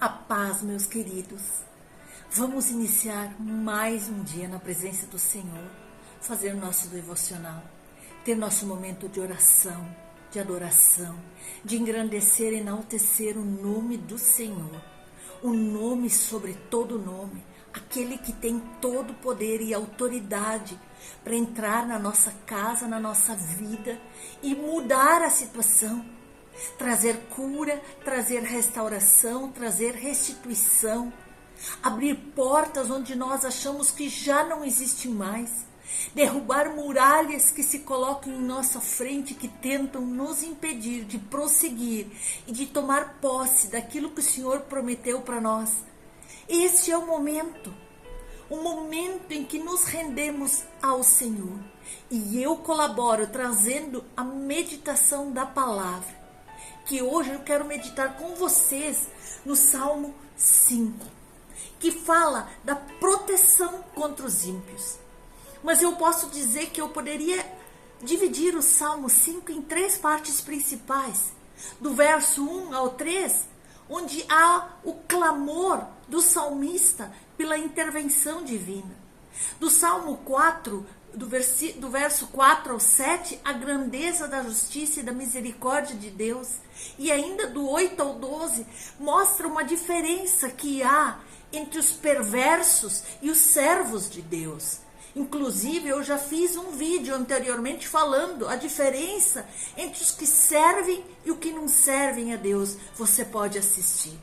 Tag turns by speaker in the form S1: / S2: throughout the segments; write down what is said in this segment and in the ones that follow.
S1: A paz, meus queridos. Vamos iniciar mais um dia na presença do Senhor, fazer nosso devocional, ter nosso momento de oração, de adoração, de engrandecer e enaltecer o nome do Senhor, o nome sobre todo nome, aquele que tem todo o poder e autoridade para entrar na nossa casa, na nossa vida e mudar a situação. Trazer cura, trazer restauração, trazer restituição, abrir portas onde nós achamos que já não existe mais, derrubar muralhas que se colocam em nossa frente, que tentam nos impedir de prosseguir e de tomar posse daquilo que o Senhor prometeu para nós. Este é o momento em que nos rendemos ao Senhor. E eu colaboro trazendo a meditação da palavra, que hoje eu quero meditar com vocês no Salmo 5, que fala da proteção contra os ímpios. Mas eu posso dizer que eu poderia dividir o Salmo 5 em três partes principais, do verso 1 ao 3, onde há o clamor do salmista pela intervenção divina. Do Salmo 4, do verso 4 ao 7, a grandeza da justiça e da misericórdia de Deus. E ainda do 8 ao 12, mostra uma diferença que há entre os perversos e os servos de Deus. Inclusive, eu já fiz um vídeo anteriormente falando a diferença entre os que servem e os que não servem a Deus. Você pode assistir.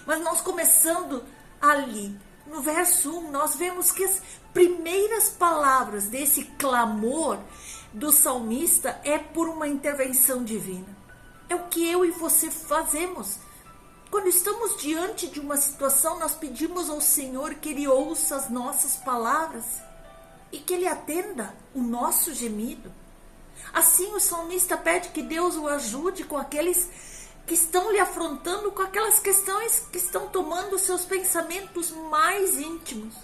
S1: Mas nós começando ali, no verso 1, nós vemos que as primeiras palavras desse clamor do salmista é por uma intervenção divina. É o que eu e você fazemos. Quando estamos diante de uma situação, nós pedimos ao Senhor que Ele ouça as nossas palavras e que Ele atenda o nosso gemido. Assim o salmista pede que Deus o ajude com aqueles que estão lhe afrontando, com aquelas questões que estão tomando seus pensamentos mais íntimos.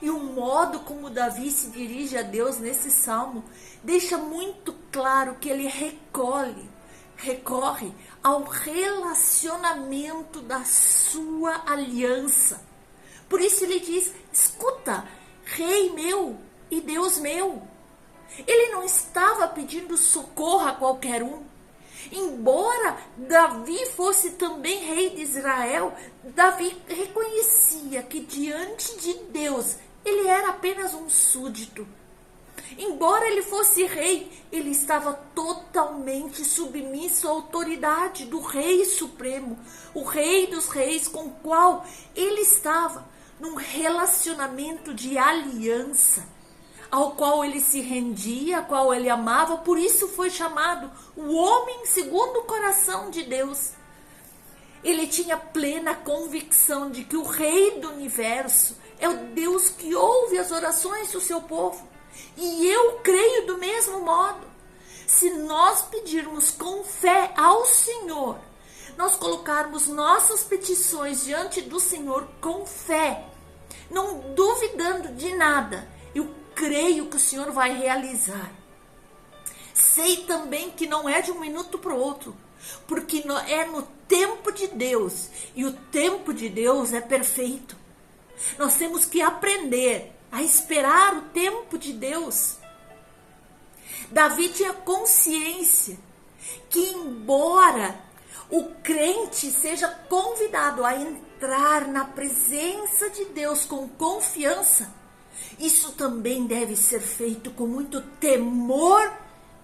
S1: E o modo como Davi se dirige a Deus nesse salmo deixa muito claro que ele recorre ao relacionamento da sua aliança. Por isso ele diz: escuta, Rei meu e Deus meu. Ele não estava pedindo socorro a qualquer um. Embora Davi fosse também rei de Israel, Davi reconhecia que diante de Deus ele era apenas um súdito. Embora ele fosse rei, ele estava totalmente submisso à autoridade do Rei Supremo, o Rei dos Reis, com o qual ele estava num relacionamento de aliança, ao qual ele se rendia, ao qual ele amava. Por isso foi chamado o homem segundo o coração de Deus. Ele tinha plena convicção de que o Rei do Universo é o Deus que ouve as orações do seu povo. E eu creio do mesmo modo. Se nós pedirmos com fé ao Senhor, nós colocarmos nossas petições diante do Senhor com fé, não duvidando de nada, eu creio que o Senhor vai realizar. Sei também que não é de um minuto para o outro, porque é no tempo de Deus, e o tempo de Deus é perfeito. Nós temos que aprender a esperar o tempo de Deus. Davi tinha consciência que, embora o crente seja convidado a entrar na presença de Deus com confiança, isso também deve ser feito com muito temor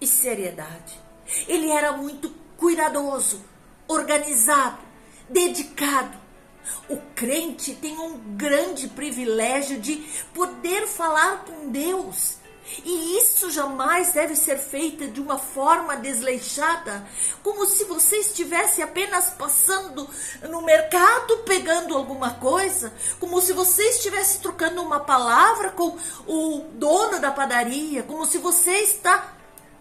S1: e seriedade. Ele era muito cuidadoso, organizado, dedicado. O crente tem um grande privilégio de poder falar com Deus. E isso jamais deve ser feito de uma forma desleixada, como se você estivesse apenas passando no mercado pegando alguma coisa, como se você estivesse trocando uma palavra com o dono da padaria, como se você está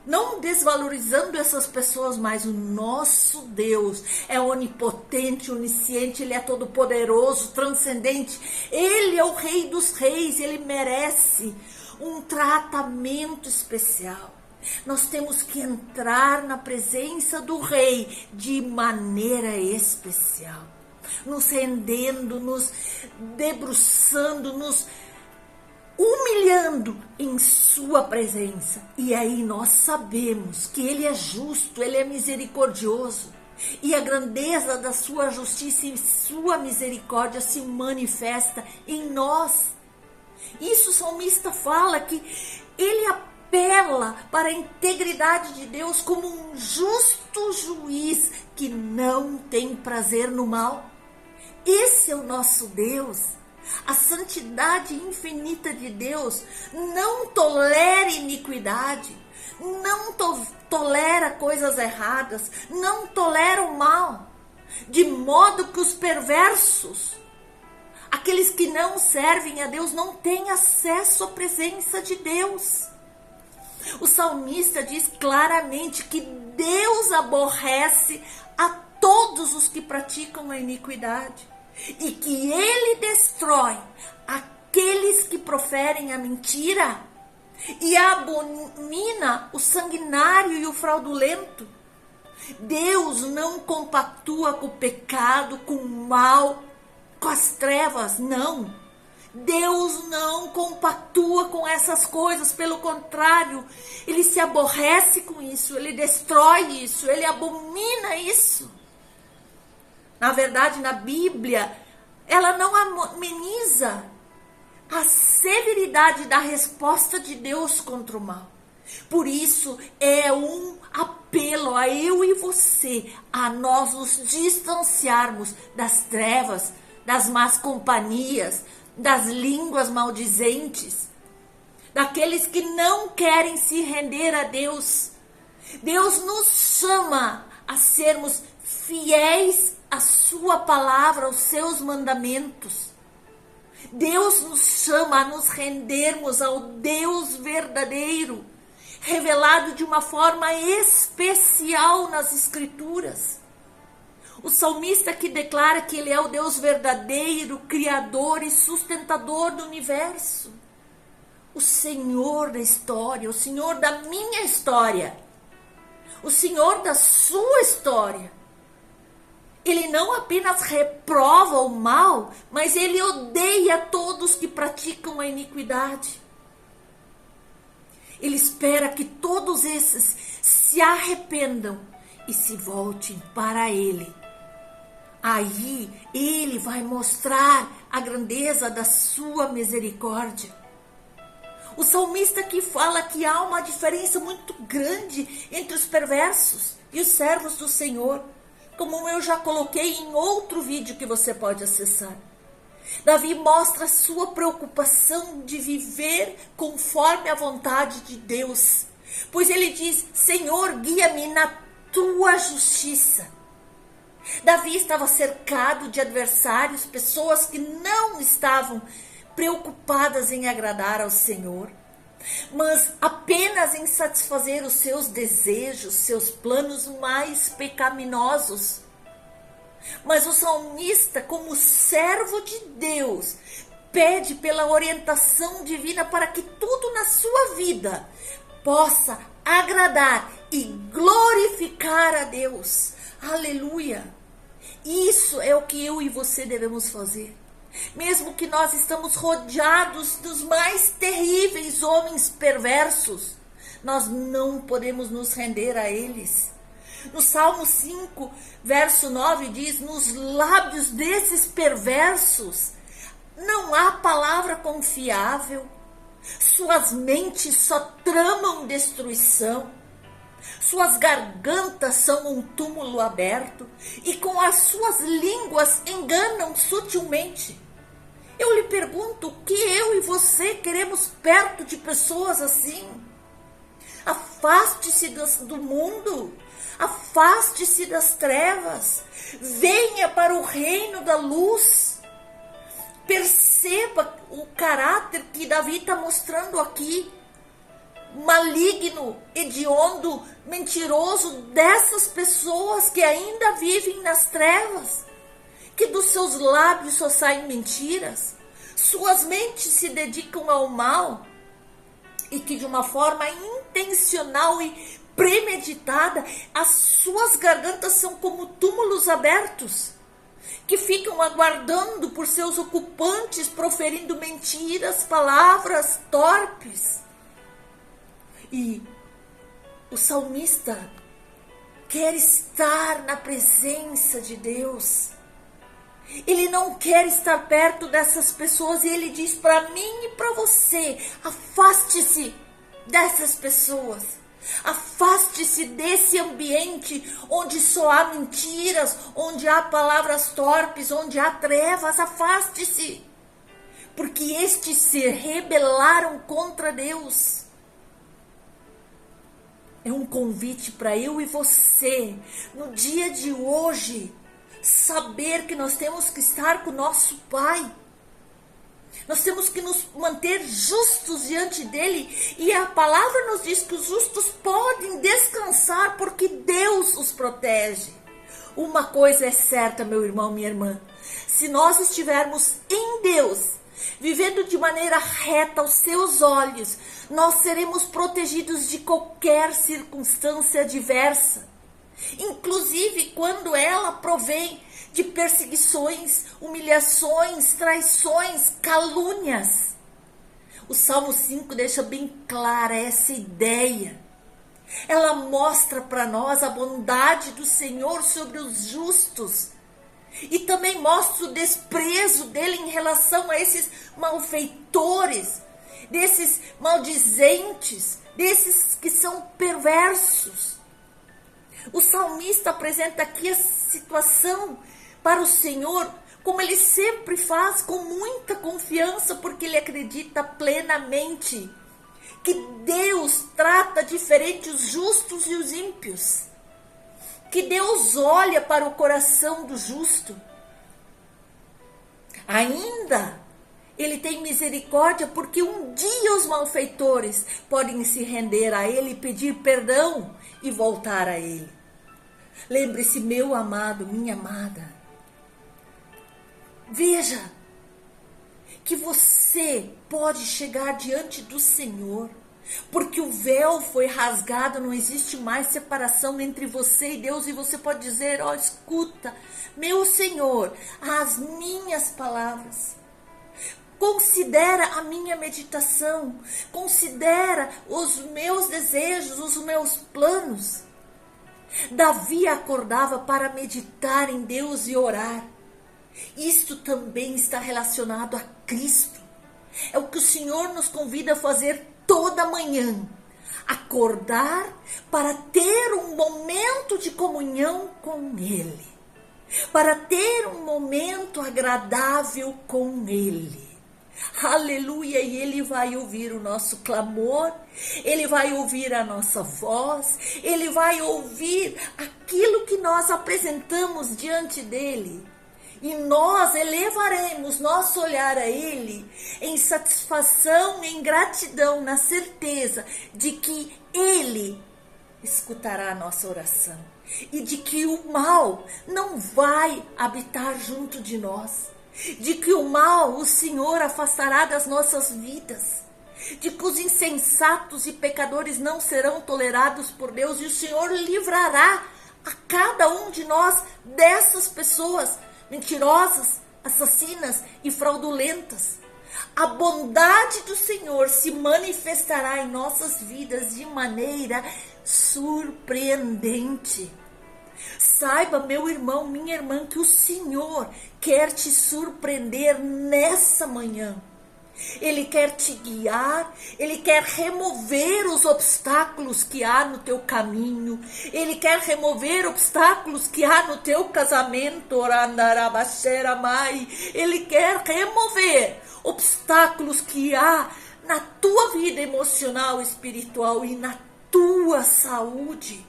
S1: não desvalorizando essas pessoas, mas o nosso Deus é onipotente, onisciente, Ele é todo poderoso, transcendente. Ele é o Rei dos Reis, Ele merece um tratamento especial. Nós temos que entrar na presença do Rei de maneira especial. nos rendendo, nos debruçando, nos humilhando em sua presença. E aí nós sabemos que Ele é justo, Ele é misericordioso. E a grandeza da sua justiça e sua misericórdia se manifesta em nós. Isso o salmista fala que ele apela para a integridade de Deus como um justo juiz que não tem prazer no mal. Esse é o nosso Deus. A santidade infinita de Deus não tolera iniquidade, não tolera coisas erradas, não tolera o mal, de modo que os perversos, aqueles que não servem a Deus, não têm acesso à presença de Deus. O salmista diz claramente que Deus aborrece a todos os que praticam a iniquidade e que Ele destrói aqueles que proferem a mentira e abomina o sanguinário e o fraudulento. Deus não compactua com o pecado, com o mal, com as trevas, não. Deus não compactua com essas coisas, pelo contrário, Ele se aborrece com isso, Ele destrói isso, Ele abomina isso. Na verdade, na Bíblia, ela não ameniza a severidade da resposta de Deus contra o mal. Por isso, é um apelo a eu e você, a nós nos distanciarmos das trevas, das más companhias, das línguas maldizentes, daqueles que não querem se render a Deus. Deus nos chama a sermos fiéis à sua palavra, aos seus mandamentos. Deus nos chama a nos rendermos ao Deus verdadeiro, revelado de uma forma especial nas Escrituras. O salmista que declara que Ele é o Deus verdadeiro, criador e sustentador do universo. O Senhor da história, o Senhor da minha história, o Senhor da sua história. Ele não apenas reprova o mal, mas Ele odeia todos que praticam a iniquidade. Ele espera que todos esses se arrependam e se voltem para Ele. Aí Ele vai mostrar a grandeza da sua misericórdia. O salmista aqui fala que há uma diferença muito grande entre os perversos e os servos do Senhor, como eu já coloquei em outro vídeo que você pode acessar. Davi mostra a sua preocupação de viver conforme a vontade de Deus, pois ele diz: Senhor, guia-me na tua justiça. Davi estava cercado de adversários, pessoas que não estavam preocupadas em agradar ao Senhor, mas apenas em satisfazer os seus desejos, seus planos mais pecaminosos. Mas o salmista, como servo de Deus, pede pela orientação divina para que tudo na sua vida possa agradar e glorificar a Deus. Aleluia! Isso é o que eu e você devemos fazer. Mesmo que nós estamos rodeados dos mais terríveis homens perversos, nós não podemos nos render a eles. No Salmo 5, verso 9 diz: nos lábios desses perversos não há palavra confiável, suas mentes só tramam destruição, suas gargantas são um túmulo aberto e com as suas línguas enganam sutilmente. Eu lhe pergunto, o que eu e você queremos perto de pessoas assim? Afaste-se do mundo, afaste-se das trevas, venha para o reino da luz. Perceba o caráter que Davi está mostrando aqui, maligno, hediondo, mentiroso, dessas pessoas que ainda vivem nas trevas, que dos seus lábios só saem mentiras, suas mentes se dedicam ao mal e que de uma forma intencional e premeditada, as suas gargantas são como túmulos abertos, que ficam aguardando por seus ocupantes, proferindo mentiras, palavras torpes. E o salmista quer estar na presença de Deus. Ele não quer estar perto dessas pessoas e ele diz para mim e para você: afaste-se dessas pessoas. Afaste-se desse ambiente onde só há mentiras, onde há palavras torpes, onde há trevas. Afaste-se, porque estes se rebelaram contra Deus. É um convite para eu e você, no dia de hoje, saber que nós temos que estar com o nosso Pai. Nós temos que nos manter justos diante dele. E a palavra nos diz que os justos podem descansar porque Deus os protege. Uma coisa é certa, meu irmão, minha irmã. Se nós estivermos em Deus, vivendo de maneira reta aos seus olhos, nós seremos protegidos de qualquer circunstância adversa. Inclusive quando ela provém de perseguições, humilhações, traições, calúnias. O Salmo 5 deixa bem clara essa ideia. Ela mostra para nós a bondade do Senhor sobre os justos. E também mostra o desprezo dele em relação a esses malfeitores, desses maldizentes, desses que são perversos. O salmista apresenta aqui a situação para o Senhor, como ele sempre faz, com muita confiança, porque ele acredita plenamente que Deus trata diferente os justos e os ímpios, que Deus olha para o coração do justo. Ainda ele tem misericórdia, porque um dia os malfeitores podem se render a ele, pedir perdão e voltar a ele. Lembre-se, meu amado, minha amada, veja que você pode chegar diante do Senhor, porque o véu foi rasgado, não existe mais separação entre você e Deus, e você pode dizer: ó, escuta, meu Senhor, as minhas palavras, considera a minha meditação, considera os meus desejos, os meus planos. Davi acordava para meditar em Deus e orar. Isto também está relacionado a Cristo. É o que o Senhor nos convida a fazer toda manhã. Acordar para ter um momento de comunhão com Ele. Para ter um momento agradável com Ele. Aleluia, e Ele vai ouvir o nosso clamor, Ele vai ouvir a nossa voz, Ele vai ouvir aquilo que nós apresentamos diante dEle. E nós elevaremos nosso olhar a Ele em satisfação, em gratidão, na certeza de que Ele escutará a nossa oração. E de que o mal não vai habitar junto de nós. De que o mal o Senhor afastará das nossas vidas. De que os insensatos e pecadores não serão tolerados por Deus. E o Senhor livrará a cada um de nós dessas pessoas mentirosas, assassinas e fraudulentas. A bondade do Senhor se manifestará em nossas vidas de maneira surpreendente. Saiba, meu irmão, minha irmã, que o Senhor quer te surpreender nessa manhã. Ele quer te guiar, Ele quer remover os obstáculos que há no teu caminho, Ele quer remover obstáculos que há no teu casamento, Ele quer remover obstáculos que há na tua vida emocional, espiritual e na tua saúde.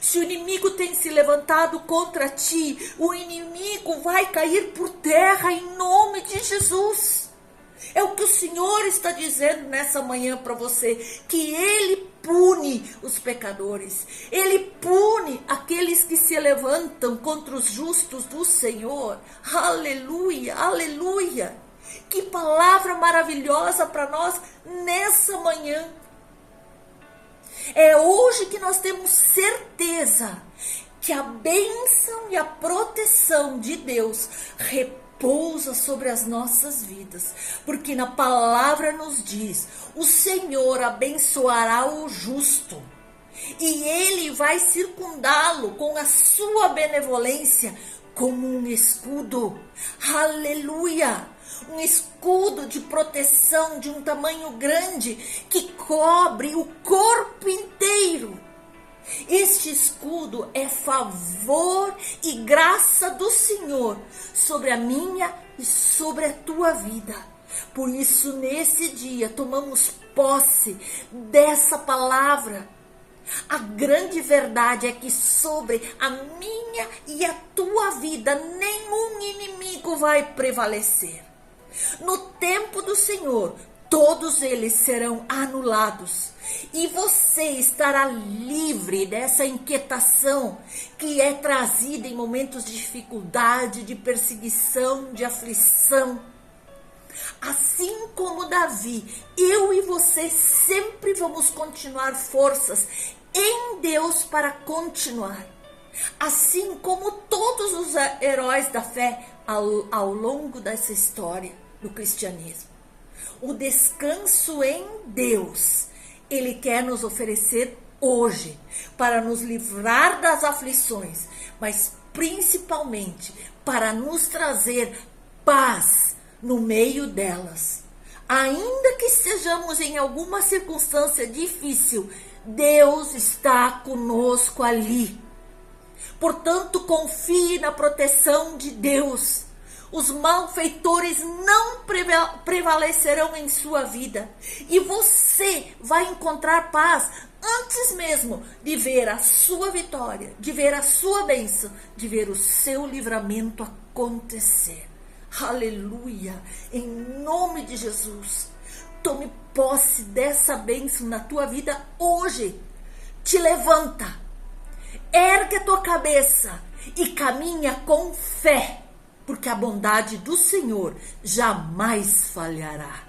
S1: Se o inimigo tem se levantado contra ti, o inimigo vai cair por terra em nome de Jesus. É o que o Senhor está dizendo nessa manhã para você, que Ele pune os pecadores, Ele pune aqueles que se levantam contra os justos do Senhor. Aleluia, aleluia. Que palavra maravilhosa para nós nessa manhã. É hoje que nós temos certeza que a bênção e a proteção de Deus repousa sobre as nossas vidas, porque na palavra nos diz: o Senhor abençoará o justo, e Ele vai circundá-lo com a sua benevolência como um escudo. Aleluia! Um escudo de proteção de um tamanho grande que cobre o corpo inteiro. Este escudo é favor e graça do Senhor sobre a minha e sobre a tua vida. Por isso, nesse dia, tomamos posse dessa palavra. A grande verdade é que sobre a minha e a tua vida nenhum inimigo vai prevalecer. No tempo do Senhor, todos eles serão anulados e você estará livre dessa inquietação que é trazida em momentos de dificuldade, de perseguição, de aflição. Assim como Davi, eu e você sempre vamos continuar forças em Deus para continuar. Assim como todos os heróis da fé ao longo dessa história do cristianismo. O descanso em Deus, Ele quer nos oferecer hoje para nos livrar das aflições, mas principalmente para nos trazer paz no meio delas. Ainda que estejamos em alguma circunstância difícil, Deus está conosco ali. Portanto, confie na proteção de Deus. Os malfeitores não prevalecerão em sua vida. E você vai encontrar paz antes mesmo de ver a sua vitória, de ver a sua bênção, de ver o seu livramento acontecer. Aleluia! Em nome de Jesus, tome posse dessa bênção na tua vida hoje. Te levanta, ergue a tua cabeça e caminha com fé, porque a bondade do Senhor jamais falhará.